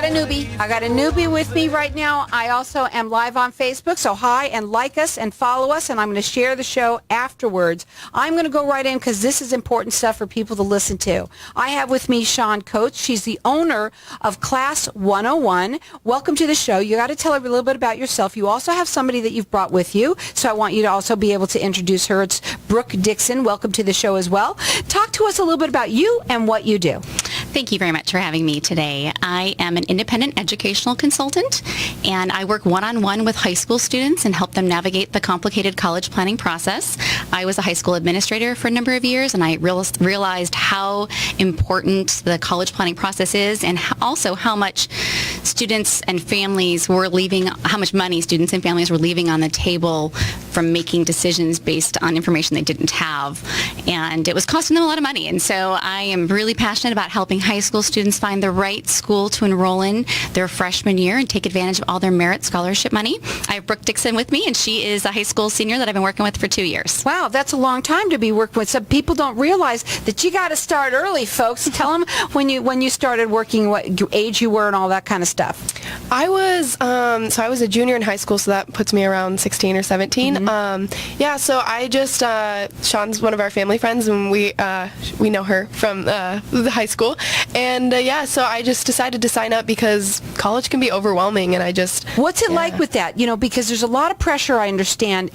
a newbie. I got a newbie with me right now. I also am live on Facebook, so hi and like us and follow us, and I'm going to share the show afterwards. I'm going to go right in because this is important stuff for people to listen to. I have with me Shawn Coates. She's the owner of Class 101. Welcome to the show. You got to tell her a little bit about yourself. You also have somebody that you've brought with you, so I want you to also be able to introduce her. It's Brooke Dixon. Welcome to the show as well. Talk to us a little bit about you and what you do. Thank you very much for having me today. I am an independent educational consultant, and I work one-on-one with high school students and help them navigate the complicated college planning process. I was a high school administrator for a number of years, and I realized how important the college planning process is, and also how much students and families were leaving, how much money students and families were leaving on the table from making decisions based on information they didn't have. And it was costing them a lot of money. And so I am really passionate about helping high school students find the right school to enroll in their freshman year and take advantage of all their merit scholarship money. I have Brooke Dixon with me, and she is a high school senior that I've been working with for 2 years. Wow, that's a long time to be working with. Some people don't realize that you got to start early, folks. Tell them when you started working, what age you were and all that kind of stuff. I was I was a junior in high school, so that puts me around 16 or 17. Mm-hmm. So I just Shawn's one of our family friends, and we know her from the high school, and so I just decided to sign up because college can be overwhelming, and I just What's it like with that? Because there's a lot of pressure, I understand,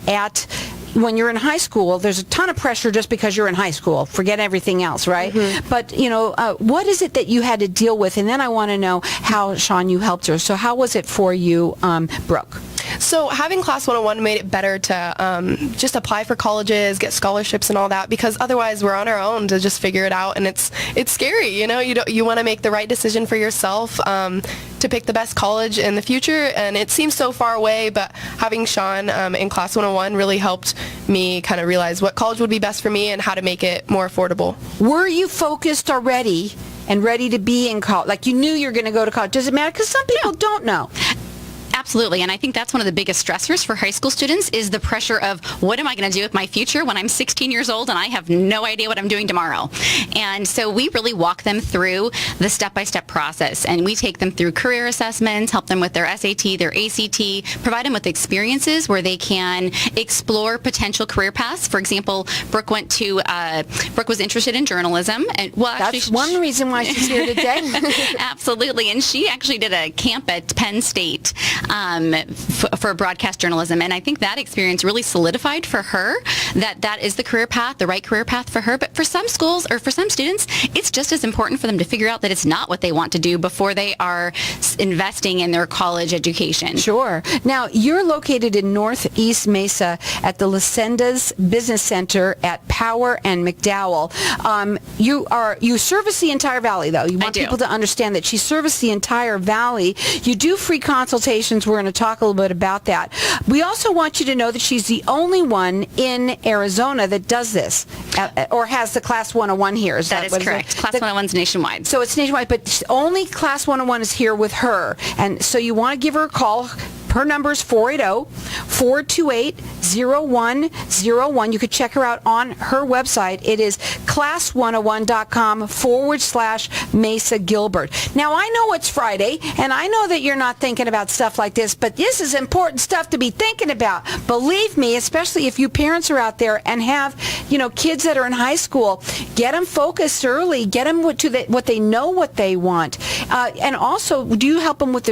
when you're in high school. There's a ton of pressure just because you're in high school. Forget everything else, right? Mm-hmm. But, what is it that you had to deal with? And then I want to know how, Shawn, you helped her. So how was it for you, Brooke? So having Class 101 made it better to just apply for colleges, get scholarships and all that, because otherwise we're on our own to just figure it out, and it's scary, you want to make the right decision for yourself to pick the best college in the future, and it seems so far away, but having Shawn in Class 101 really helped me kind of realize what college would be best for me and how to make it more affordable. Were you focused already and ready to be in college? Like you knew you were going to go to college? Does it matter? Because some people don't know. Absolutely, and I think that's one of the biggest stressors for high school students is the pressure of what am I going to do with my future when I'm 16 years old and I have no idea what I'm doing tomorrow. And so we really walk them through the step-by-step process, and we take them through career assessments, help them with their SAT, their ACT, provide them with experiences where they can explore potential career paths. For example, Brooke was interested in journalism, and that's one reason why she's here today. Absolutely, and she actually did a camp at Penn State for broadcast journalism, and I think that experience really solidified for her that is the career path, the right career path for her. But for some schools or for some students, it's just as important for them to figure out that it's not what they want to do before they are investing in their college education. Sure. Now, you're located in Northeast Mesa at the Lacendas Business Center at Power and McDowell. You service the entire valley, though. You want people to understand that she services the entire valley. You do free consultations. We're going to talk a little bit about that. We also want you to know that she's the only one in Arizona that does this, or has the Class 101 here. That is correct. Class 101 is nationwide. So it's nationwide, but only Class 101 is here with her. And so you want to give her a call. Her number is 480-428-0101. You could check her out on her website. It is class101.com/Mesa Gilbert. Now, I know it's Friday, and I know that you're not thinking about stuff like this, but this is important stuff to be thinking about. Believe me, especially if you parents are out there and have, kids that are in high school, get them focused early. Get them to what they know what they want. And also, do you help them with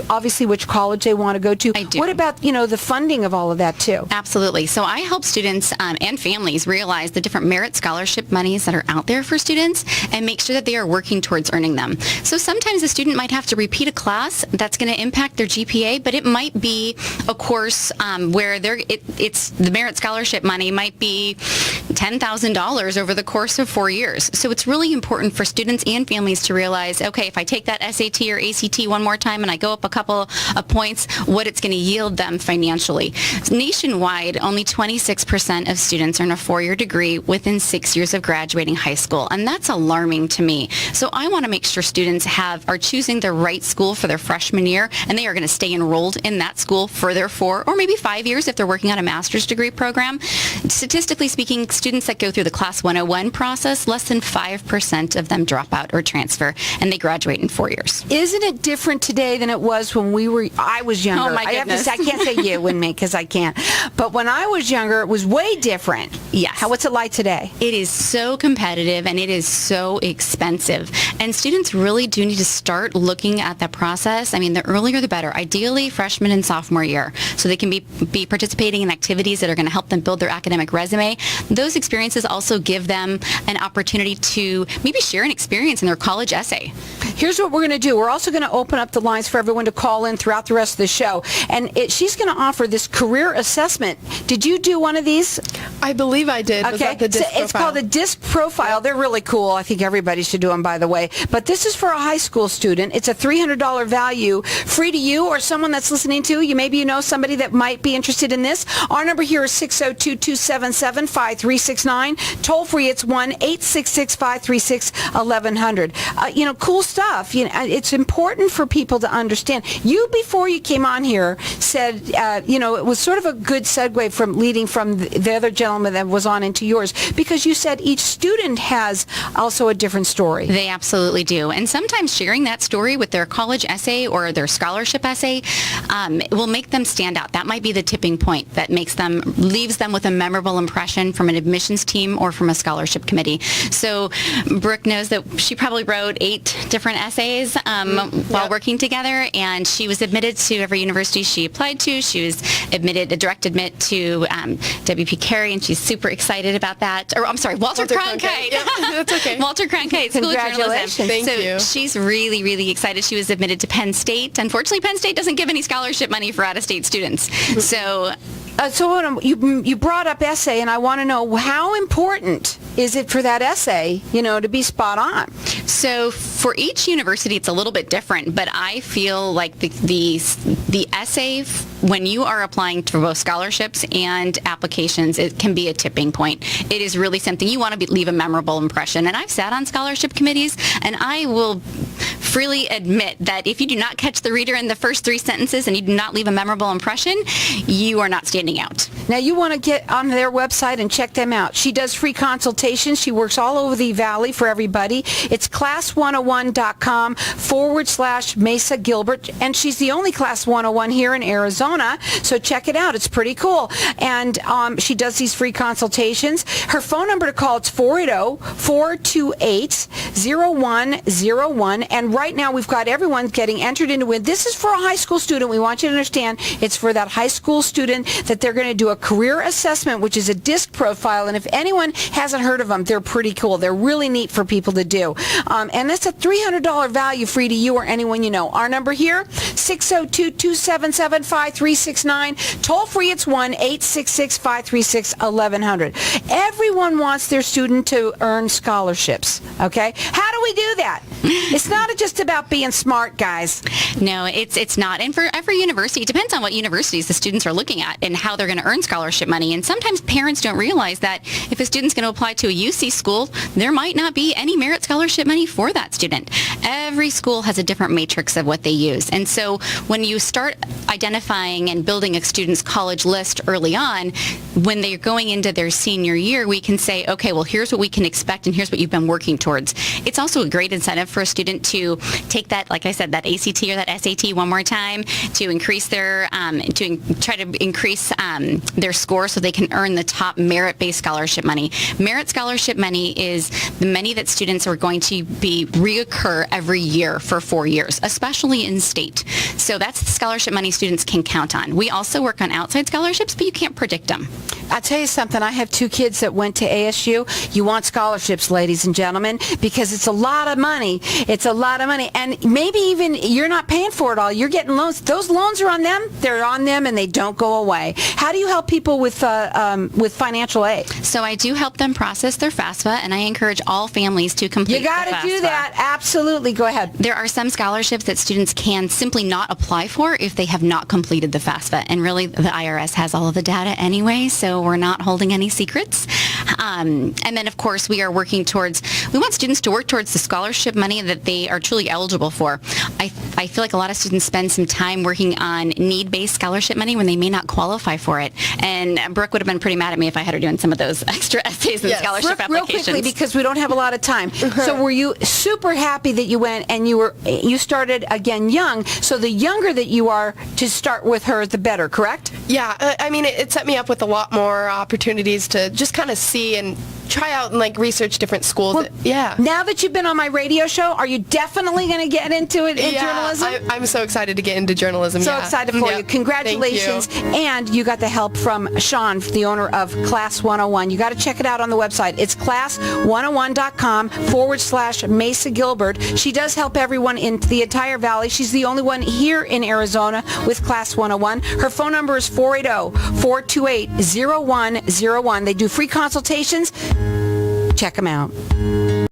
obviously which college they want to go to? I do. What about, the funding of all of that, too? Absolutely. So I help students and families realize the different merit scholarship monies that are out there for students and make sure that they are working towards earning them. So sometimes a student might have to repeat a class that's going to impact their GPA, but it might be a course where it's the merit scholarship money might be $10,000 over the course of 4 years. So it's really important for students and families to realize, okay, if I take that SAT or ACT one more time and I go up a couple of points, what it's going to yield them financially. Nationwide, only 26% of students earn a 4-year degree within 6 years of graduating high school, and that's alarming to me. So I want to make sure students are choosing the right school for their freshman year, and they are going to stay enrolled in that school for their 4 or maybe 5 years if they're working on a master's degree program. Statistically speaking, students that go through the Class 101 process, less than 5% of them drop out or transfer, and they graduate in 4 years. Isn't it different today than it was when I was younger? Oh, my goodness. I can't say you and me because I can't. But when I was younger, it was way different. Yes. What's it like today? It is so competitive and it is so expensive. And students really do need to start looking at that process. I mean, the earlier the better. Ideally, freshman and sophomore year. So they can be participating in activities that are going to help them build their academic resume. Those experiences also give them an opportunity to maybe share an experience in their college essay. Here's what we're going to do. We're also going to open up the lines for everyone to call in throughout the rest of the show. And she's going to offer this career assessment. Did you do one of these? I believe I did. Was that the DISC It's called the DISC profile. They're really cool. I think everybody should do them, by the way. But this is for a high school student. It's a $300 value, free to you or someone that's listening to you. Maybe you know somebody that might be interested in this. Our number here is 602-277-5369. Toll free, it's 1-866-536-1100. Cool stuff. It's important for people to understand. You, before you came on here, said, it was sort of a good segue from leading from the other gentleman that was on into yours, because you said each student has also a different story. They absolutely do. And sometimes sharing that story with their college essay or their scholarship essay will make them stand out. That might be the tipping point that leaves them with a memorable impression from an admissions team or from a scholarship committee. So Brooke knows that she probably wrote 8 different essays while working together, and she was admitted to every university she applied to. She was admitted, a direct admit to WP Carey, and she's super excited about that. Or I'm sorry, Walter Cronkite. Yep, that's okay. Walter Cronkite School of Journalism. Congratulations. Thank you. She's really, really excited. She was admitted to Penn State. Unfortunately, Penn State doesn't give any scholarship money for out-of-state students. So you brought up essay, and I want to know, how important is it for that essay, to be spot on? So for each university, it's a little bit different, but I feel like the essay, when you are applying to both scholarships and applications, it can be a tipping point. It is really something you want to leave a memorable impression. And I've sat on scholarship committees, and I will freely admit that if you do not catch the reader in the first 3 sentences and you do not leave a memorable impression, you are not standing out. Now, you want to get on their website and check them out. She does free consultations. She works all over the Valley for everybody. It's class101.com/Mesa Gilbert, and she's the only Class 101 here in Arizona, so check it out. It's pretty cool. And she does these free consultations. Her phone number to call, it's 480-428-0101, and right now we've got everyone getting entered into it. This is for a high school student. We want you to understand it's for that high school student that they're going to do a career assessment, which is a DISC profile, and if anyone hasn't heard of them, they're pretty cool. They're really neat for people to do. And that's a $300 value, free to you or anyone you know. Our number here, 602-277-5369. Toll free, it's 1-866-536-1100. Everyone wants their student to earn scholarships, okay? How do we do that? It's not just about being smart, guys. No, it's not. And for every university, it depends on what universities the students are looking at and how they're going to earn scholarship money. And sometimes parents don't realize that if a student's going to apply to a UC school, there might not be any merit scholarship money for that student. Every school has a different matrix of what they use. And so when you start identifying and building a student's college list early on, when they're going into their senior year, we can say, okay, well, here's what we can expect and here's what you've been working towards. It's also a great incentive for a student to take that, like I said, that ACT or that SAT one more time to increase their, try to increase their score so they can earn the top merit-based scholarship money. Merit scholarship money is the money that students are going to be reoccur every year for 4 years, especially in state. So that's the scholarship money students can count on. We also work on outside scholarships, but you can't predict them. I'll tell you something. I have 2 kids that went to ASU. You want scholarships, ladies and gentlemen, because it's a lot of money. It's a lot of money. And maybe even you're not paying for it all. You're getting loans. Those loans are on them. They're on them, and they don't go away. How do you help people with financial aid? So I do help them process their FAFSA, and I encourage all families to complete You got to do that. Absolutely. Go ahead. There are some scholarships that students can simply not apply for if they have not completed the FAFSA. And really, the IRS has all of the data anyway, so we're not holding any secrets. And then, of course, we want students to work towards the scholarship money that they are truly eligible for. I feel like a lot of students spend some time working on need-based scholarship money when they may not qualify for it. And Brooke would have been pretty mad at me if I had her doing some of those extra essays and scholarship Real applications. quickly, because we don't have a lot of time. So were you super happy that you went and you started again young? So the younger that you are to start with her, the better, correct? Yeah, I mean, it set me up with a lot more opportunities to just kind of see and try out and like research different schools. Well, yeah. Now that you've been on my radio show, are you definitely going to get into it in journalism? I'm so excited to get into journalism. So yeah. excited for Yeah. you. Congratulations. Thank you. And you got the help from Sean, the owner of Class 101. You got to check it out on the website. It's class101.com/Mesa Gilbert. She does help everyone in the entire valley. She's the only one here in Arizona with Class 101. Her phone number is 480-428-0101. They do free consultations. Check them out.